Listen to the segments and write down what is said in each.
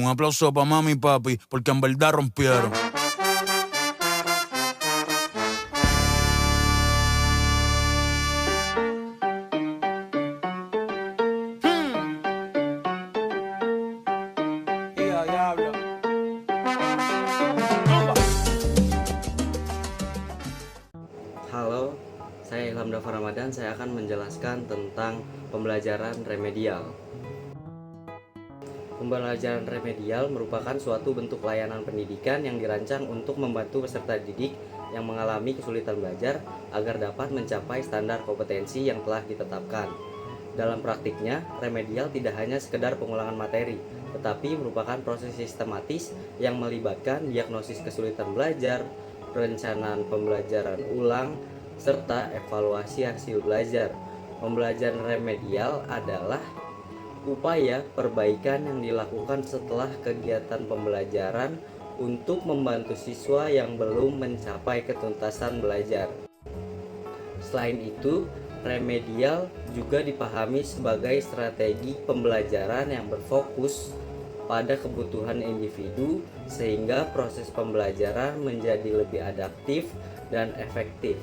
Un aplauso para mami y papi, porque en verdad rompieron. Halo, saya Ilham Dava Ramadan. Saya akan menjelaskan tentang pembelajaran remedial. Pembelajaran remedial merupakan suatu bentuk layanan pendidikan yang dirancang untuk membantu peserta didik yang mengalami kesulitan belajar agar dapat mencapai standar kompetensi yang telah ditetapkan. Dalam praktiknya, remedial tidak hanya sekedar pengulangan materi, tetapi merupakan proses sistematis yang melibatkan diagnosis kesulitan belajar, perencanaan pembelajaran ulang, serta evaluasi hasil belajar. Pembelajaran remedial adalah upaya perbaikan yang dilakukan setelah kegiatan pembelajaran untuk membantu siswa yang belum mencapai ketuntasan belajar. Selain itu, remedial juga dipahami sebagai strategi pembelajaran yang berfokus pada kebutuhan individu sehingga proses pembelajaran menjadi lebih adaptif dan efektif.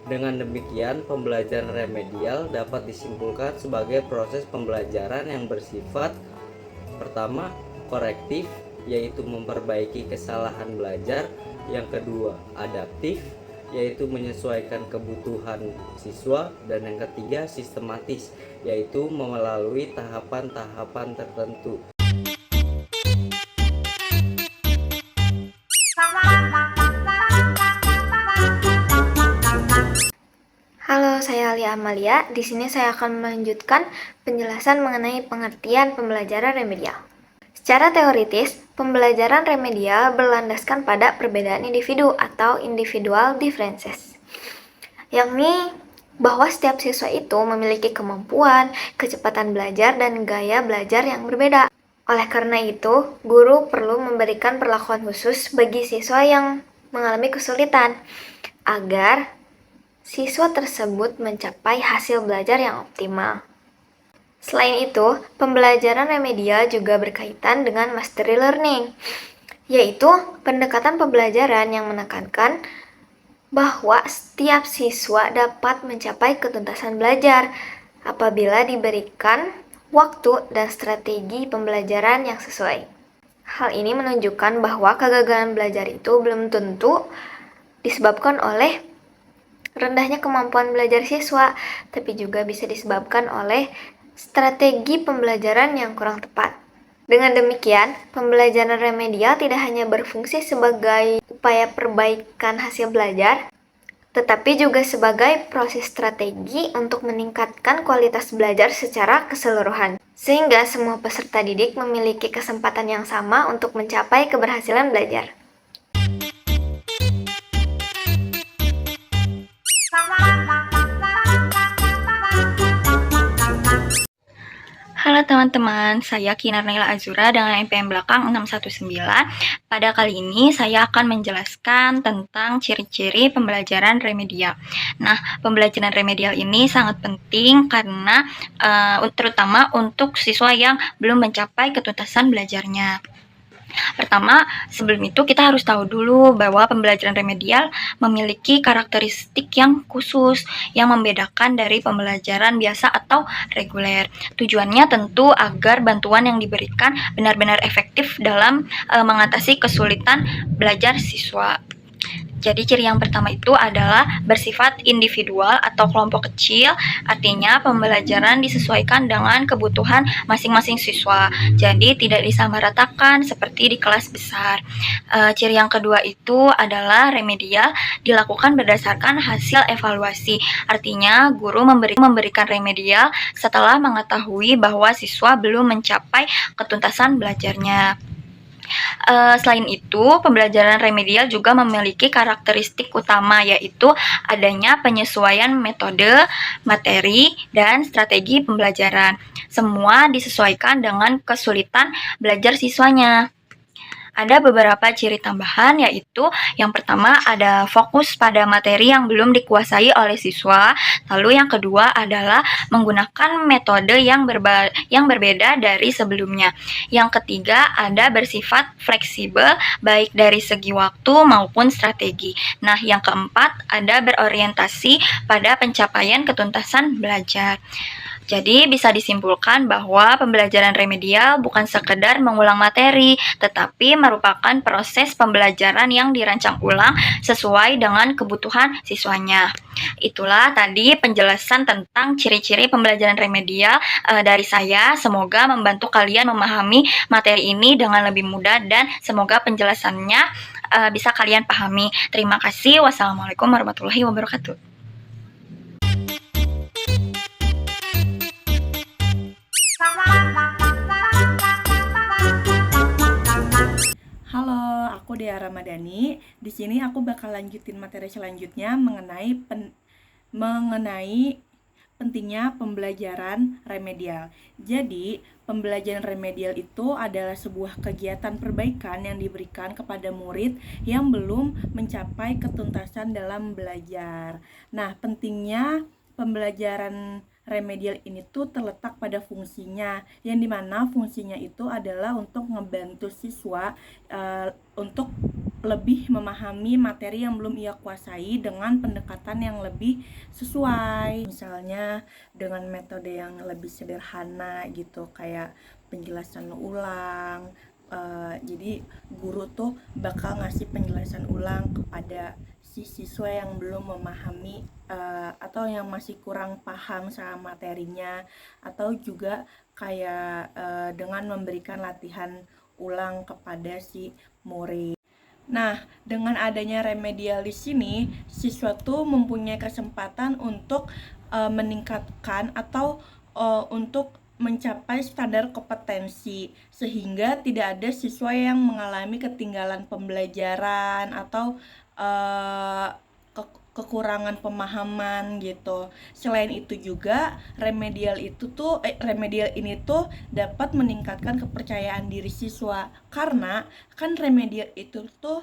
Dengan demikian, pembelajaran remedial dapat disimpulkan sebagai proses pembelajaran yang bersifat pertama, korektif, yaitu memperbaiki kesalahan belajar. Yang kedua, adaptif, yaitu menyesuaikan kebutuhan siswa. Dan yang ketiga, sistematis, yaitu melalui tahapan-tahapan tertentu. Halo, saya Alia Amalia. Di sini saya akan melanjutkan penjelasan mengenai pengertian pembelajaran remedial. Secara teoritis, pembelajaran remedial berlandaskan pada perbedaan individu atau individual differences, yakni bahwa setiap siswa itu memiliki kemampuan, kecepatan belajar, dan gaya belajar yang berbeda. Oleh karena itu, guru perlu memberikan perlakuan khusus bagi siswa yang mengalami kesulitan agar siswa tersebut mencapai hasil belajar yang optimal. Selain itu, pembelajaran remedial juga berkaitan dengan mastery learning, yaitu pendekatan pembelajaran yang menekankan bahwa setiap siswa dapat mencapai ketuntasan belajar apabila diberikan waktu dan strategi pembelajaran yang sesuai. Hal ini menunjukkan bahwa kegagalan belajar itu belum tentu disebabkan oleh rendahnya kemampuan belajar siswa, tapi juga bisa disebabkan oleh strategi pembelajaran yang kurang tepat. Dengan demikian, pembelajaran remedial tidak hanya berfungsi sebagai upaya perbaikan hasil belajar, tetapi juga sebagai proses strategi untuk meningkatkan kualitas belajar secara keseluruhan, sehingga semua peserta didik memiliki kesempatan yang sama untuk mencapai keberhasilan belajar. Halo teman-teman, saya Kinar Naila Azura dengan NPM belakang 619. Pada kali ini saya akan menjelaskan tentang ciri-ciri pembelajaran remedial. Nah, pembelajaran remedial ini sangat penting karena terutama untuk siswa yang belum mencapai ketuntasan belajarnya. Pertama, sebelum itu kita harus tahu dulu bahwa pembelajaran remedial memiliki karakteristik yang khusus yang membedakan dari pembelajaran biasa atau reguler. Tujuannya tentu agar bantuan yang diberikan benar-benar efektif dalam mengatasi kesulitan belajar siswa. Jadi ciri yang pertama itu adalah bersifat individual atau kelompok kecil, artinya pembelajaran disesuaikan dengan kebutuhan masing-masing siswa, jadi tidak disamaratakan seperti di kelas besar. Ciri yang kedua itu adalah remedial dilakukan berdasarkan hasil evaluasi, artinya guru memberikan remedial setelah mengetahui bahwa siswa belum mencapai ketuntasan belajarnya. Selain itu, pembelajaran remedial juga memiliki karakteristik utama, yaitu adanya penyesuaian metode, materi, dan strategi pembelajaran. Semua disesuaikan dengan kesulitan belajar siswanya. Ada beberapa ciri tambahan, yaitu yang pertama ada fokus pada materi yang belum dikuasai oleh siswa. Lalu yang kedua adalah menggunakan metode yang berbeda dari sebelumnya. Yang ketiga ada bersifat fleksibel baik dari segi waktu maupun strategi. Nah, yang keempat ada berorientasi pada pencapaian ketuntasan belajar. Jadi bisa disimpulkan bahwa pembelajaran remedial bukan sekedar mengulang materi, tetapi merupakan proses pembelajaran yang dirancang ulang sesuai dengan kebutuhan siswanya. Itulah tadi penjelasan tentang ciri-ciri pembelajaran remedial dari saya. Semoga membantu kalian memahami materi ini dengan lebih mudah dan semoga penjelasannya bisa kalian pahami. Terima kasih. Wassalamualaikum warahmatullahi wabarakatuh. Halo, aku Dea Ramadhani. Di sini aku bakal lanjutin materi selanjutnya mengenai pentingnya pembelajaran remedial. Jadi, pembelajaran remedial itu adalah sebuah kegiatan perbaikan yang diberikan kepada murid yang belum mencapai ketuntasan dalam belajar. Nah, pentingnya pembelajaran remedial ini tuh terletak pada fungsinya, yang dimana fungsinya itu adalah untuk ngebantu siswa untuk lebih memahami materi yang belum ia kuasai dengan pendekatan yang lebih sesuai, misalnya dengan metode yang lebih sederhana gitu, kayak penjelasan ulang. Jadi guru tuh bakal ngasih penjelasan ulang kepada si siswa yang belum memahami atau yang masih kurang paham sama materinya, atau juga kayak dengan memberikan latihan ulang kepada si murid. Nah, dengan adanya remedial di sini, siswa tuh mempunyai kesempatan untuk meningkatkan atau untuk mencapai standar kompetensi, sehingga tidak ada siswa yang mengalami ketinggalan pembelajaran atau kekurangan pemahaman gitu. Selain itu juga remedial ini tuh dapat meningkatkan kepercayaan diri siswa, karena kan remedial itu tuh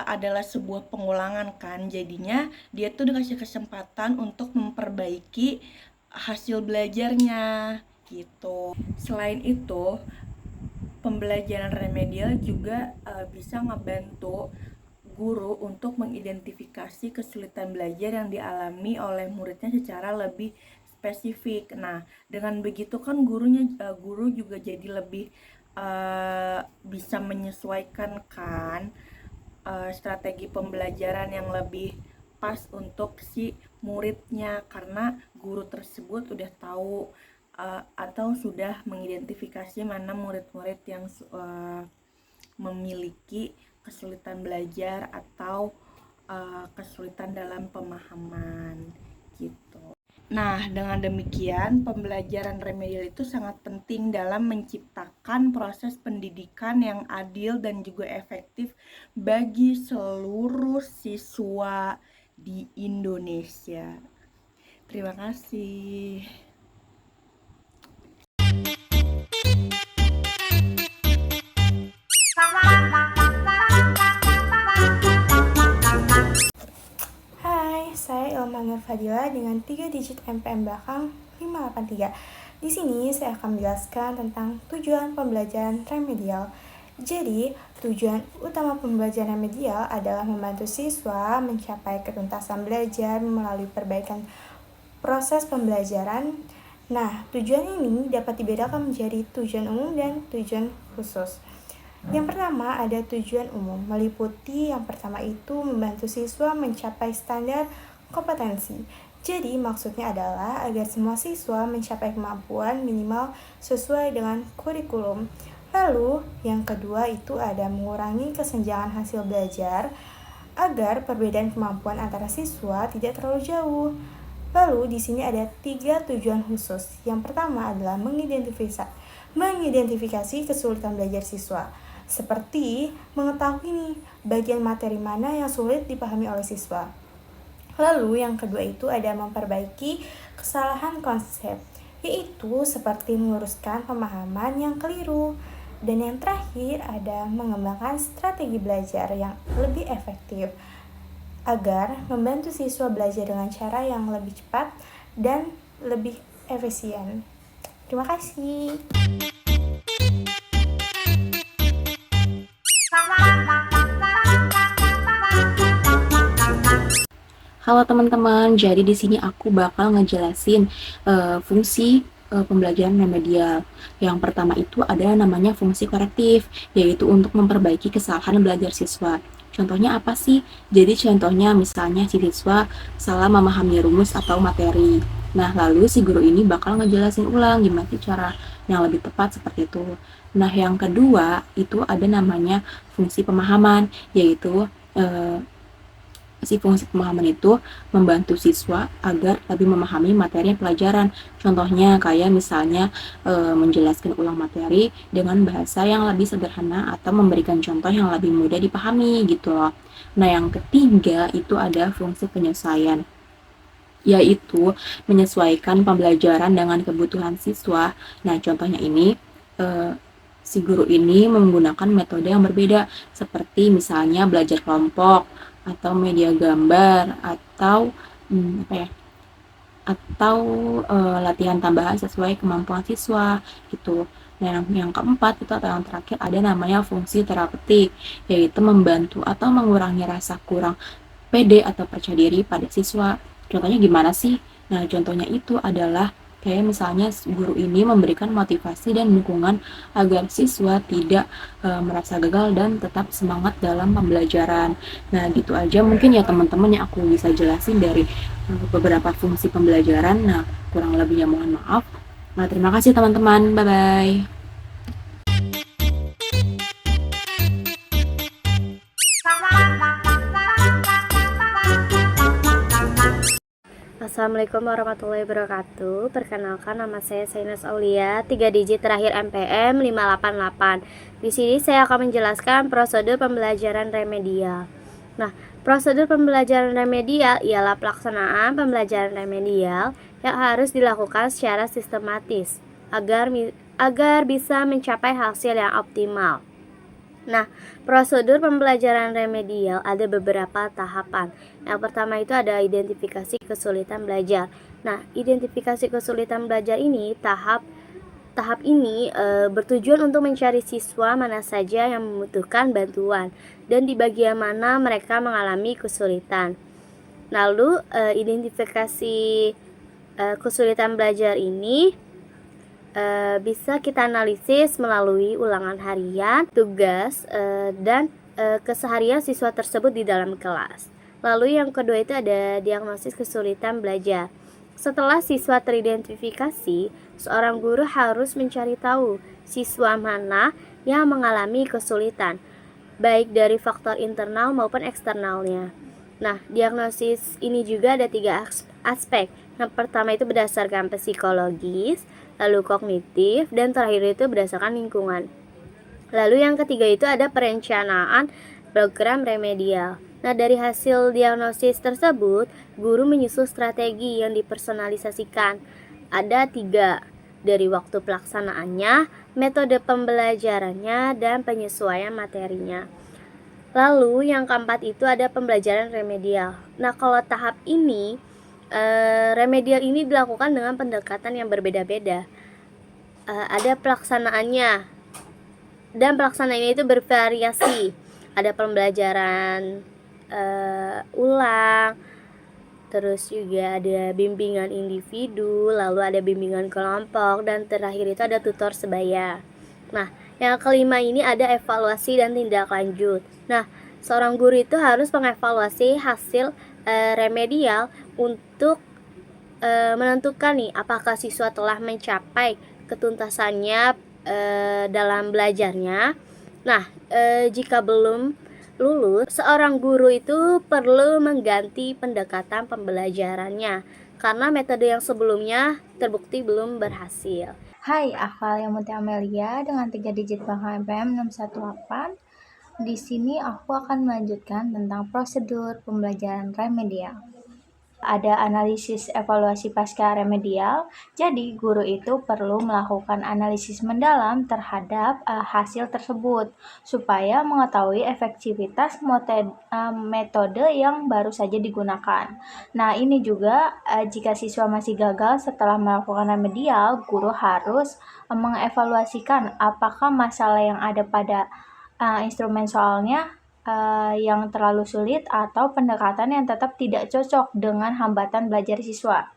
adalah sebuah pengulangan kan, jadinya dia tuh dikasih kesempatan untuk memperbaiki hasil belajarnya gitu. Selain itu, pembelajaran remedial juga bisa ngebantu guru untuk mengidentifikasi kesulitan belajar yang dialami oleh muridnya secara lebih spesifik. Nah, dengan begitu kan guru juga jadi lebih bisa menyesuaikan kan strategi pembelajaran yang lebih pas untuk si muridnya, karena guru tersebut udah tahu atau sudah mengidentifikasi mana murid-murid yang memiliki kesulitan belajar atau kesulitan dalam pemahaman gitu. Nah, dengan demikian pembelajaran remedial itu sangat penting dalam menciptakan proses pendidikan yang adil dan juga efektif bagi seluruh siswa di Indonesia. Terima kasih. Saya Ilma Nur Fadila dengan 3 digit MPM belakang 583. Di sini saya akan menjelaskan tentang tujuan pembelajaran remedial. Jadi, tujuan utama pembelajaran remedial adalah membantu siswa mencapai ketuntasan belajar melalui perbaikan proses pembelajaran. Nah, tujuan ini dapat dibedakan menjadi tujuan umum dan tujuan khusus. Yang pertama ada tujuan umum, meliputi yang pertama itu membantu siswa mencapai standar kompetensi. Jadi maksudnya adalah agar semua siswa mencapai kemampuan minimal sesuai dengan kurikulum. Lalu yang kedua itu ada mengurangi kesenjangan hasil belajar agar perbedaan kemampuan antara siswa tidak terlalu jauh. Lalu di sini ada 3 tujuan khusus. Yang pertama adalah mengidentifikasi kesulitan belajar siswa. Seperti mengetahui nih bagian materi mana yang sulit dipahami oleh siswa. Lalu yang kedua itu ada memperbaiki kesalahan konsep, yaitu seperti meluruskan pemahaman yang keliru. Dan yang terakhir ada mengembangkan strategi belajar yang lebih efektif agar membantu siswa belajar dengan cara yang lebih cepat dan lebih efisien. Terima kasih. Halo teman-teman, jadi di sini aku bakal ngejelasin fungsi pembelajaran remedial. Yang pertama itu ada namanya fungsi korektif, yaitu untuk memperbaiki kesalahan belajar siswa. Contohnya apa sih? Jadi contohnya misalnya si siswa salah memahami rumus atau materi. Nah, lalu si guru ini bakal ngejelasin ulang gimana sih cara yang lebih tepat seperti itu. Nah, yang kedua itu ada namanya fungsi pemahaman, yaitu si fungsi pemahaman itu membantu siswa agar lebih memahami materi pelajaran. Contohnya kayak misalnya menjelaskan ulang materi dengan bahasa yang lebih sederhana atau memberikan contoh yang lebih mudah dipahami gitu loh. Nah, yang ketiga itu ada fungsi penyesuaian, yaitu menyesuaikan pembelajaran dengan kebutuhan siswa. Nah, contohnya ini si guru ini menggunakan metode yang berbeda, seperti misalnya belajar kelompok atau media gambar atau latihan tambahan sesuai kemampuan siswa gitu. Nah, yang keempat itu atau yang terakhir ada namanya fungsi terapeutik, yaitu membantu atau mengurangi rasa kurang pede atau percaya diri pada siswa. Contohnya gimana sih? Nah, contohnya itu adalah kayak misalnya guru ini memberikan motivasi dan dukungan agar siswa tidak merasa gagal dan tetap semangat dalam pembelajaran. Nah, gitu aja mungkin ya teman-teman yang aku bisa jelasin dari beberapa fungsi pembelajaran. Nah, kurang lebihnya mohon maaf. Nah, terima kasih teman-teman. Bye-bye. Assalamualaikum warahmatullahi wabarakatuh. Perkenalkan, nama saya Sainus Aulia, 3 digit terakhir MPM 588. Di sini saya akan menjelaskan prosedur pembelajaran remedial. Nah, prosedur pembelajaran remedial ialah pelaksanaan pembelajaran remedial yang harus dilakukan secara sistematis agar bisa mencapai hasil yang optimal. Nah, prosedur pembelajaran remedial ada beberapa tahapan. Yang pertama itu ada identifikasi kesulitan belajar. Nah, identifikasi kesulitan belajar ini tahap ini bertujuan untuk mencari siswa mana saja yang membutuhkan bantuan dan di bagian mana mereka mengalami kesulitan. Lalu identifikasi kesulitan belajar ini bisa kita analisis melalui ulangan harian, tugas, dan keseharian siswa tersebut di dalam kelas. Lalu yang kedua itu ada diagnosis kesulitan belajar. Setelah siswa teridentifikasi, seorang guru harus mencari tahu siswa mana yang mengalami kesulitan, baik dari faktor internal maupun eksternalnya. Nah, diagnosis ini juga ada 3 aspek. Yang pertama itu berdasarkan psikologis, lalu kognitif, dan terakhir itu berdasarkan lingkungan. Lalu yang ketiga itu ada perencanaan program remedial. Nah, dari hasil diagnosis tersebut, guru menyusun strategi yang dipersonalisasikan. Ada 3, dari waktu pelaksanaannya, metode pembelajarannya, dan penyesuaian materinya. Lalu yang keempat itu ada pembelajaran remedial. Nah, kalau tahap ini, remedial ini dilakukan dengan pendekatan yang berbeda-beda. Ada pelaksanaannya, dan pelaksanaannya itu bervariasi. Ada pembelajaran ulang, terus juga ada bimbingan individu, lalu ada bimbingan kelompok, dan terakhir itu ada tutor sebaya. Nah, yang kelima ini ada evaluasi dan tindak lanjut. Nah, seorang guru itu harus mengevaluasi hasil remedial untuk menentukan nih apakah siswa telah mencapai ketuntasannya dalam belajarnya. Nah, jika belum lulus, seorang guru itu perlu mengganti pendekatan pembelajarannya karena metode yang sebelumnya terbukti belum berhasil. Hai, aku Alia Mutia Amelia dengan 3 digit belakang MPM 618. Di sini aku akan melanjutkan tentang prosedur pembelajaran remedial. Ada analisis evaluasi pasca remedial, jadi guru itu perlu melakukan analisis mendalam terhadap hasil tersebut supaya mengetahui efektivitas metode yang baru saja digunakan. Nah, ini juga jika siswa masih gagal setelah melakukan remedial, guru harus mengevaluasikan apakah masalah yang ada pada instrumen soalnya yang terlalu sulit atau pendekatan yang tetap tidak cocok dengan hambatan belajar siswa.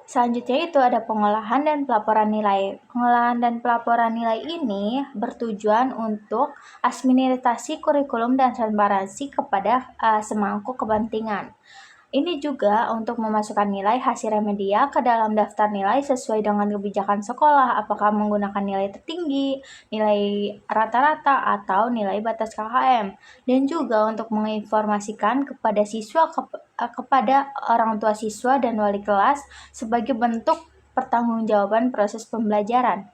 Selanjutnya itu ada pengolahan dan pelaporan nilai. Pengolahan dan pelaporan nilai ini bertujuan untuk administrasi kurikulum dan transparansi kepada semangkuk kepentingan. Ini juga untuk memasukkan nilai hasil remedial ke dalam daftar nilai sesuai dengan kebijakan sekolah, apakah menggunakan nilai tertinggi, nilai rata-rata, atau nilai batas KKM. Dan juga untuk menginformasikan kepada siswa, kepada orang tua siswa dan wali kelas sebagai bentuk pertanggungjawaban proses pembelajaran.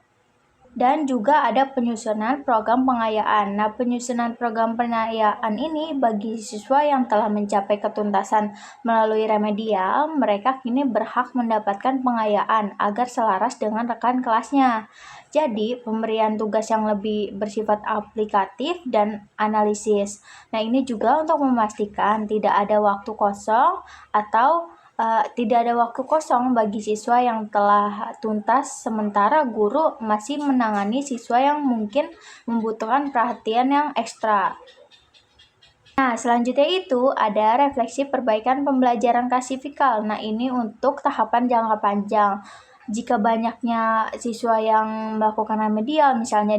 Dan juga ada penyusunan program pengayaan. Nah, penyusunan program pengayaan ini bagi siswa yang telah mencapai ketuntasan melalui remedial, mereka kini berhak mendapatkan pengayaan agar selaras dengan rekan kelasnya. Jadi, pemberian tugas yang lebih bersifat aplikatif dan analisis. Nah, ini juga untuk memastikan tidak ada waktu kosong atau tidak ada waktu kosong bagi siswa yang telah tuntas, sementara guru masih menangani siswa yang mungkin membutuhkan perhatian yang ekstra. Nah, selanjutnya itu ada refleksi perbaikan pembelajaran klasifikal. Nah, ini untuk tahapan jangka panjang. Jika banyaknya siswa yang melakukan remedial, misalnya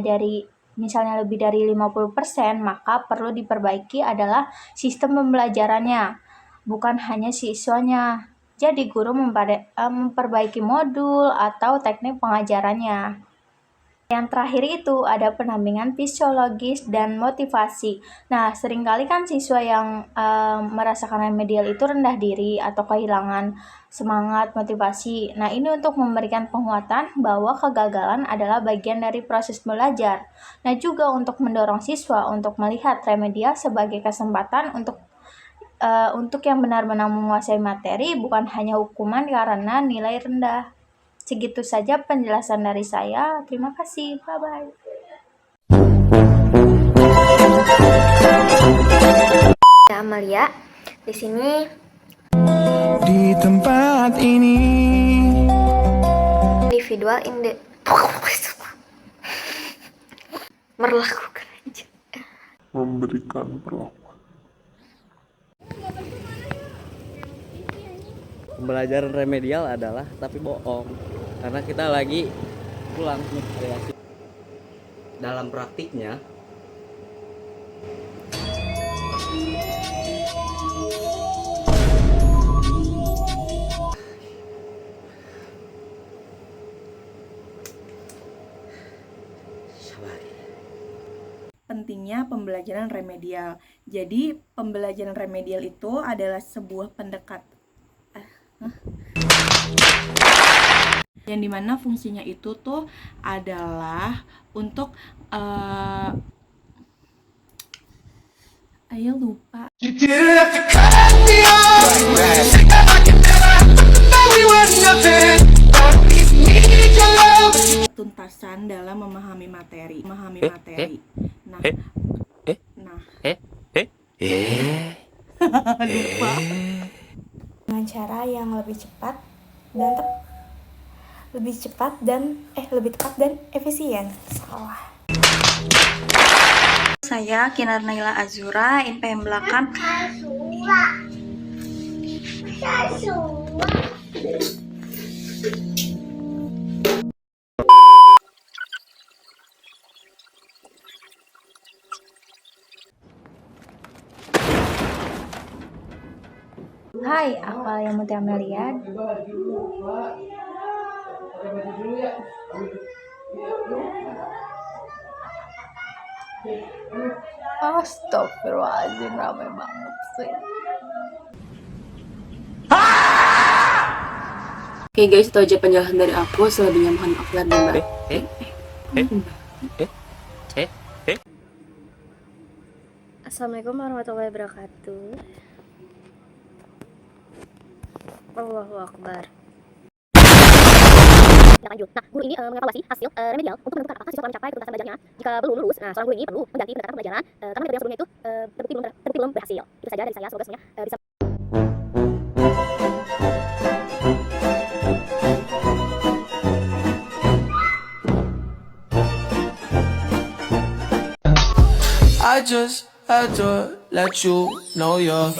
lebih dari 50%, maka perlu diperbaiki adalah sistem pembelajarannya, bukan hanya siswanya. Jadi guru memperbaiki modul atau teknik pengajarannya. Yang terakhir itu ada pendampingan fisiologis dan motivasi. Nah, seringkali kan siswa yang merasakan remedial itu rendah diri atau kehilangan semangat, motivasi. Nah, ini untuk memberikan penguatan bahwa kegagalan adalah bagian dari proses belajar. Nah, juga untuk mendorong siswa untuk melihat remedial sebagai kesempatan untuk yang benar-benar menguasai materi, bukan hanya hukuman karena nilai rendah. Segitu saja penjelasan dari saya. Terima kasih. Bye-bye. Amalia, di sini di tempat ini individual melakukan memberikan perlakuan. Pembelajaran remedial adalah tapi bohong, karena kita lagi pulang kreasi. Dalam praktiknya pentingnya pembelajaran remedial. Jadi, pembelajaran remedial itu adalah sebuah yang dimana fungsinya itu tuh adalah untuk ayo lupa tuntasan dalam memahami materi. Lupa. Dengan cara yang lebih tepat dan efisien. Salah. Saya Kinar Naila Azura, IPM belakang. Hai, aku Alia Muti Amelia. Astagfirullahaladzim, ramai banget sih. Oke guys, itu aja penjelasan dari aku. Selebihnya mohon maaf dan Mbak. Assalamualaikum warahmatullahi wabarakatuh. Allahu Akbar. Lanjut. Nah, guru ini mengevaluasi hasil remedial untuk menentukan apakah siswa telah mencapai tuntasan belajarnya. Jika belum lulus, nah seorang guru ini perlu mengganti pendekatan pembelajaran karena metode yang sebelumnya itu terbukti belum berhasil. Itu saja dari saya, semoga semuanya bisa. I just had to let you know you're